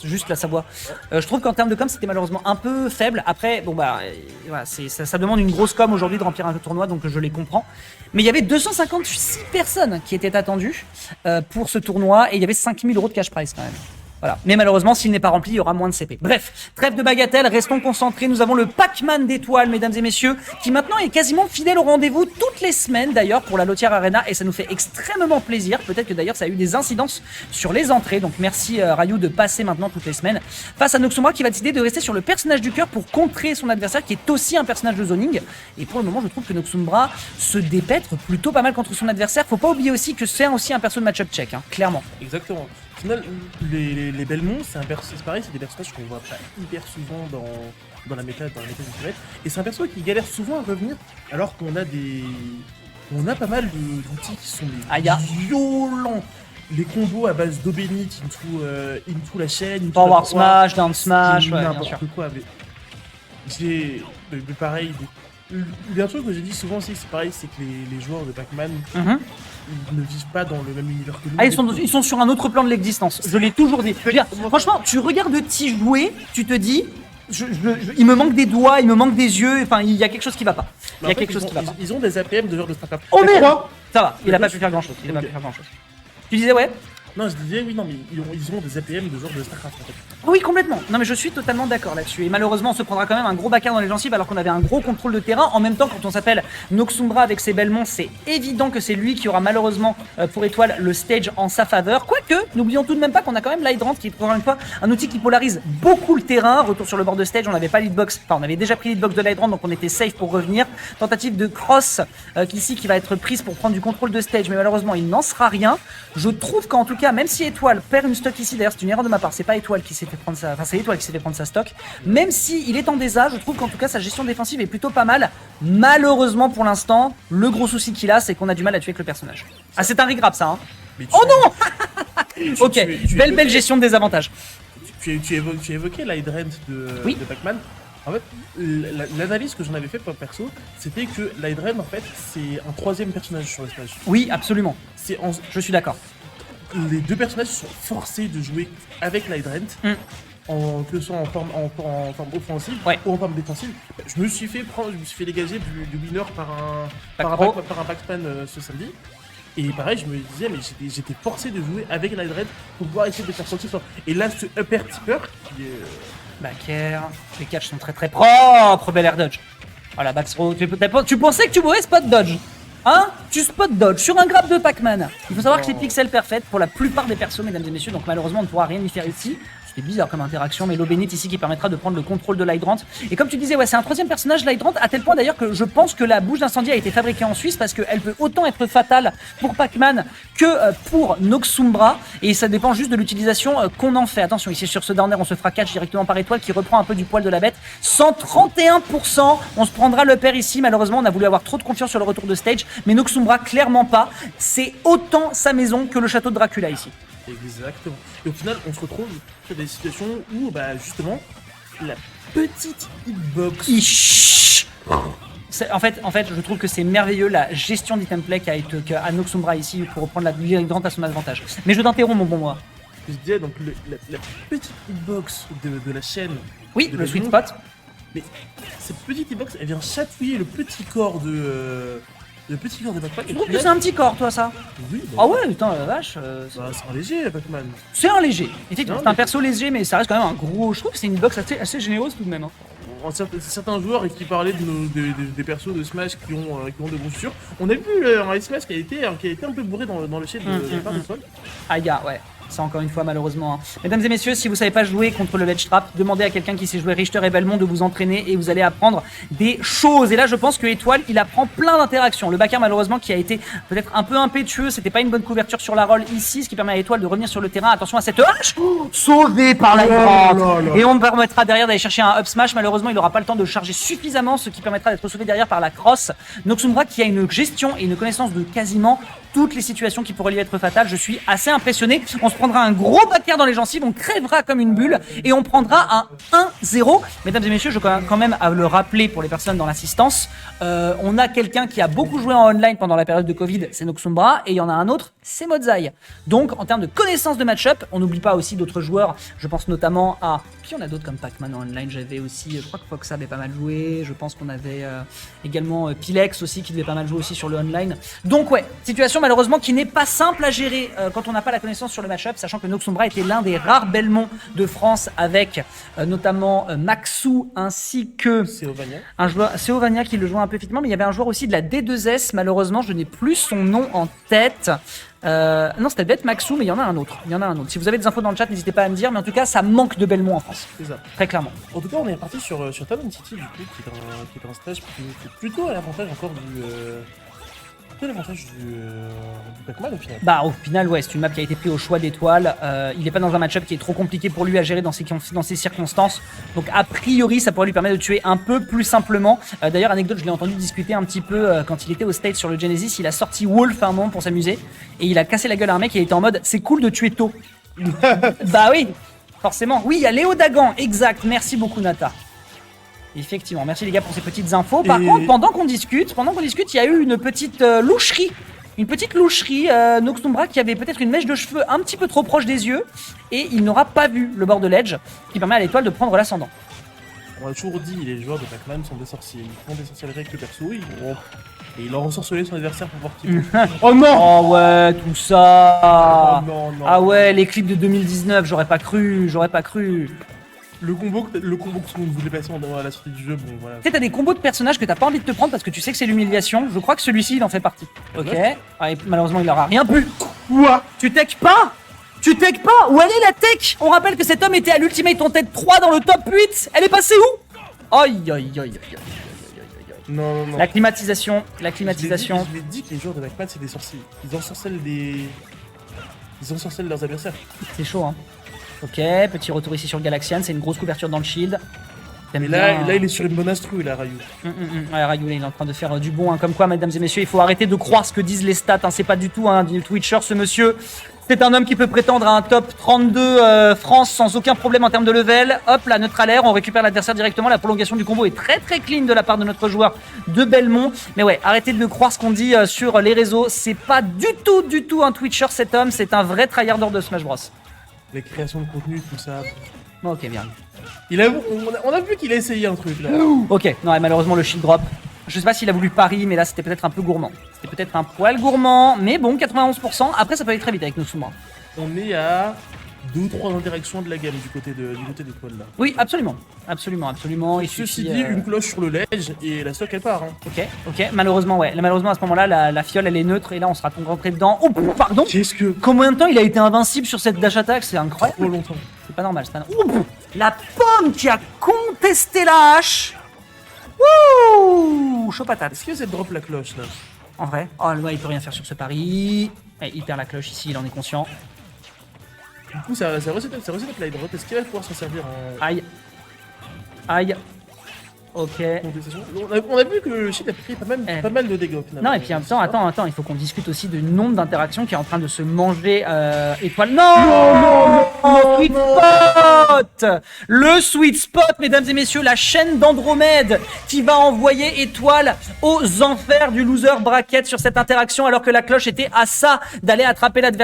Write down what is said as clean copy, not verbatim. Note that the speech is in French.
juste la Savoie. Je trouve qu'en termes de com, c'était malheureusement un peu faible. Après, bon bah, voilà, ça demande une grosse com aujourd'hui de remplir un tournoi, donc je les comprends. Mais il y avait 256 personnes qui étaient attendues pour ce tournoi et il y avait 5000 € de cash prize quand même. Voilà. Mais malheureusement, s'il n'est pas rempli, il y aura moins de CP. Bref, trêve de bagatelle, restons concentrés. Nous avons le Pac-Man d'étoiles, mesdames et messieurs, qui maintenant est quasiment fidèle au rendez-vous toutes les semaines d'ailleurs pour la Lotière Arena et ça nous fait extrêmement plaisir. Peut-être que d'ailleurs ça a eu des incidences sur les entrées. Donc merci Ryu de passer maintenant toutes les semaines face à Noxombra qui va décider de rester sur le personnage du cœur pour contrer son adversaire qui est aussi un personnage de zoning. Et pour le moment, je trouve que Noxombra se dépêtre plutôt pas mal contre son adversaire. Faut pas oublier aussi que c'est aussi un perso de match-up check, hein, clairement. Exactement. Au final, les Belmont, c'est pareil, c'est des personnages qu'on voit pas hyper souvent dans la méta du Ultimate. Et c'est un perso qui galère souvent à revenir, alors qu'on a pas mal d'outils qui sont violents. Les combos à base d'Obenit into la chaîne, Forward smash, down smash, ouais, bien sûr. N'importe quoi. Mais pareil, il y a un truc que j'ai dit souvent aussi, c'est pareil, c'est que les joueurs de Pac-Man ils ne vivent pas dans le même univers que nous. Ah, ils sont sur un autre plan de l'existence. Je l'ai toujours dit. Je veux dire, franchement, tu regardes Ti jouer, tu te dis, il me manque des doigts, il me manque des yeux. Enfin, il y a quelque chose qui va pas. Il y a quelque chose qui va pas. Ils ont des APM de genre de StarCraft. Oh merde, ça va. Il a pas pu faire grand chose. Tu disais ouais. Non, je disais oui, non, mais ils ont des APM de genre de StarCraft en fait. Oui, complètement. Non, mais je suis totalement d'accord là-dessus. Et malheureusement, on se prendra quand même un gros bacard dans les gencives alors qu'on avait un gros contrôle de terrain. En même temps, quand on s'appelle Noxombra avec ses Belmonts, c'est évident que c'est lui qui aura malheureusement pour étoile le stage en sa faveur. Quoique, n'oublions tout de même pas qu'on a quand même l'Hydrant qui est encore une fois un outil qui polarise beaucoup le terrain. Retour sur le bord de stage, on n'avait pas l'hitbox. Enfin, on avait déjà pris l'hitbox de l'Hydrant, donc on était safe pour revenir. Tentative de cross ici qui va être prise pour prendre du contrôle de stage, mais malheureusement, il n'en sera rien. Je trouve qu'en tout cas, même si Étoile perd une stock ici, d'ailleurs c'est une erreur de ma part, c'est pas Étoile qui s'est fait prendre sa... Enfin c'est Étoile qui s'est fait prendre sa stock. Même si il est en désa, je trouve qu'en tout cas sa gestion défensive est plutôt pas mal. Malheureusement pour l'instant, le gros souci qu'il a, c'est qu'on a du mal à tuer avec le personnage. Ah c'est un regrab ça, hein. Oh non. Ok, belle gestion de désavantage. Tu as évoqué l'Hydrant de Pac-Man. En fait, l'analyse que j'en avais fait pour perso, c'était que l'Hydrant en fait c'est un troisième personnage sur le stage. Oui, absolument. Je suis d'accord. Les deux personnages sont forcés de jouer avec l'Hydrant, que ce soit en forme offensive ou en forme défensive. Je me suis fait dégager du winner par un Pac-Man ce samedi. Et pareil, je me disais, mais j'étais forcé de jouer avec l'Hydrant pour pouvoir essayer de faire sortir ça. Et là, ce upper tipper qui est. Backer, les catchs sont très propres, bel air dodge. Voilà, backthrow, tu pensais que tu pouvais spot dodge. Hein? Tu spot dodge sur un grab de Pac-Man. Il faut savoir que c'est pixel parfaite pour la plupart des persos, mesdames et messieurs, donc malheureusement on ne pourra rien y faire ici. C'était bizarre comme interaction, mais l'Obenit ici qui permettra de prendre le contrôle de l'Hydrant. Et comme tu disais, ouais, c'est un troisième personnage, l'Hydrant, à tel point d'ailleurs que je pense que la bouche d'incendie a été fabriquée en Suisse parce qu'elle peut autant être fatale pour Pac-Man que pour Noxombra. Et ça dépend juste de l'utilisation qu'on en fait. Attention, ici sur ce downer, on se fera catch directement par Étoile qui reprend un peu du poil de la bête. 131%, on se prendra le pair ici. Malheureusement, on a voulu avoir trop de confiance sur le retour de stage, mais Noxombra, clairement pas. C'est autant sa maison que le château de Dracula ici. Exactement. Et au final, on se retrouve sur des situations où, justement, la petite hitbox. En fait, je trouve que c'est merveilleux la gestion d'item play qu'a Noxombra ici pour reprendre la Hydrant à son avantage. Mais je t'interromps, mon bon moi. Je disais, donc, la petite hitbox de la chaîne. Oui, le sweet spot. Mais cette petite hitbox, elle vient chatouiller le petit corps de. Le petit corps de Pac-Man. Tu trouves que c'est un petit corps, toi, ça? Oui. Ah ouais, putain, la vache. C'est un léger, Pac-Man. C'est un léger. Effectivement, c'est un perso léger, mais ça reste quand même un gros. Je trouve que c'est une box assez généreuse tout de même. Hein. Certains joueurs qui parlaient des persos de Smash qui ont de bons chaussures. On a vu un Smash qui a été un peu bourré dans le shade de la part de Sol. Ah, ouais. Ça encore une fois malheureusement. Hein. Mesdames et messieurs, si vous savez pas jouer contre le ledge trap, demandez à quelqu'un qui sait jouer Richter et Belmont de vous entraîner et vous allez apprendre des choses. Et là je pense que Étoile il apprend plein d'interactions. Le backer malheureusement qui a été peut-être un peu impétueux, c'était pas une bonne couverture sur la roll ici, ce qui permet à Étoile de revenir sur le terrain. Attention à cette hache sauvée par la grande. Et on permettra derrière d'aller chercher un up smash. Malheureusement il n'aura pas le temps de charger suffisamment, ce qui permettra d'être sauvé derrière par la cross. Noxombra qui a une gestion et une connaissance de quasiment toutes les situations qui pourraient lui être fatales. Je suis assez impressionné. On se prendra un gros backer dans les gencives, on crèvera comme une bulle et on prendra un 1-0. Mesdames et messieurs, je dois quand même le rappeler pour les personnes dans l'assistance. On a quelqu'un qui a beaucoup joué en online pendant la période de Covid, c'est Noxumbra, et il y en a un autre, c'est Modzai. Donc en termes de connaissance de match-up, on n'oublie pas aussi d'autres joueurs. Je pense notamment à... Puis on a d'autres comme Pac-Man en online, j'avais aussi... Je crois que Fox avait pas mal joué, je pense qu'on avait également Pilex aussi qui devait pas mal jouer aussi sur le online. Donc ouais, situation malheureusement qui n'est pas simple à gérer quand on n'a pas la connaissance sur le match-up, sachant que Noxumbra était l'un des rares Belmont de France avec notamment Maxou ainsi que un joueur, Seovania qui le jouait un peu effectivement, mais il y avait un joueur aussi de la D2S, malheureusement je n'ai plus son nom en tête. Non, c'était peut-être Maxou, mais il y en a un autre. Si vous avez des infos dans le chat, n'hésitez pas à me dire, mais en tout cas, ça manque de Belmont en France. C'est ça. Très clairement. En tout cas, on est parti sur Talon City, du coup, qui est un stage qui est plutôt à l'avantage encore du Pac-Man au final. Bah au final ouais, c'est une map qui a été prise au choix d'étoiles. Il est pas dans un match-up qui est trop compliqué pour lui à gérer dans ces circonstances. Donc a priori ça pourrait lui permettre de tuer un peu plus simplement. D'ailleurs anecdote, je l'ai entendu discuter un petit peu quand il était au States sur le Genesis. Il a sorti Wolf à un moment pour s'amuser et il a cassé la gueule à un mec qui était en mode c'est cool de tuer tôt. Bah oui, forcément. Oui, il y a Léo Dagan, exact. Merci beaucoup Nata. Effectivement, merci les gars pour ces petites infos. Par contre, pendant qu'on discute, il y a eu une petite loucherie. Noxumbra qui avait peut-être une mèche de cheveux un petit peu trop proche des yeux et il n'aura pas vu le bord de l'edge qui permet à l'étoile de prendre l'ascendant. On a toujours dit, les joueurs de Pac-Man sont des sorciers. Ils font des sorcelleries avec le perso et il a ensorcelé son adversaire pour voir qui. Oh non! Oh ouais, tout ça! Oh non. Ah ouais, les clips de 2019, j'aurais pas cru. Le combo que tout le monde voulait passer à la sortie du jeu, bon voilà. Tu sais, t'as des combos de personnages que t'as pas envie de te prendre parce que tu sais que c'est l'humiliation. Je crois que celui-ci, il en fait partie. Ok. Ah, et malheureusement, il aura rien pu. Quoi? Tu tech pas? Où elle est la tech? On rappelle que cet homme était à l'Ultimate en tête 3 dans le top 8. Elle est passée où? Aïe. Non. La climatisation. Je l'ai dit que les joueurs de Pac-Man, c'est des sorciers. Ils ensorcellent leurs adversaires. C'est chaud, hein. Ok, petit retour ici sur le Galaxian, c'est une grosse couverture dans le shield. Mais là, il est sur une bonne astro, il a Ryu. Ouais, Ryu, il est en train de faire du bon. Hein. Comme quoi, mesdames et messieurs, il faut arrêter de croire ce que disent les stats. Hein. C'est pas du tout un Twitcher, ce monsieur. C'est un homme qui peut prétendre à un top 32 France sans aucun problème en termes de level. Hop, la neutral air, on récupère l'adversaire directement. La prolongation du combo est très très clean de la part de notre joueur de Belmont. Mais ouais, arrêtez de croire ce qu'on dit sur les réseaux. C'est pas du tout un Twitcher, cet homme. C'est un vrai tryharder de Smash Bros. Les créations de contenu, tout ça. Ok, bien. On a vu qu'il a essayé un truc là. Ok, non, et malheureusement le shield drop. Je sais pas s'il a voulu pari, mais là c'était peut-être un peu gourmand. C'était peut-être un poil gourmand, mais bon, 91%. Après, ça peut aller très vite avec Noxumbra. On est à 2 ou 3 interactions de la gamme du côté d'étoile là. Oui, absolument. Et ceci dit, une cloche sur le ledge et la stock elle part. Hein. Ok. Malheureusement, ouais. Malheureusement, à ce moment-là, la fiole elle est neutre et là on sera rentré dedans. Oh, pardon. Combien de temps il a été invincible sur cette dash attack? C'est incroyable. Trop longtemps. C'est pas normal. La pomme qui a contesté la hache. Wouh, chaud patate. Est-ce que c'est drop la cloche là? En vrai. Oh, ouais, il peut rien faire sur ce pari. Il perd la cloche ici, il en est conscient. Du coup, ça reset up la drop. Est-ce qu'il va pouvoir s'en servir en... Aïe. Ok. On a vu que le shield a pris pas mal de dégâts au final. Non, et puis en même temps, attends, il faut qu'on discute aussi du nombre d'interactions qui est en train de se manger étoile. Non, Sweet Spot. Le Sweet Spot, mesdames et messieurs, la chaîne d'Andromède qui va envoyer étoile aux enfers du loser bracket sur cette interaction alors que la cloche était à ça d'aller attraper l'adversaire.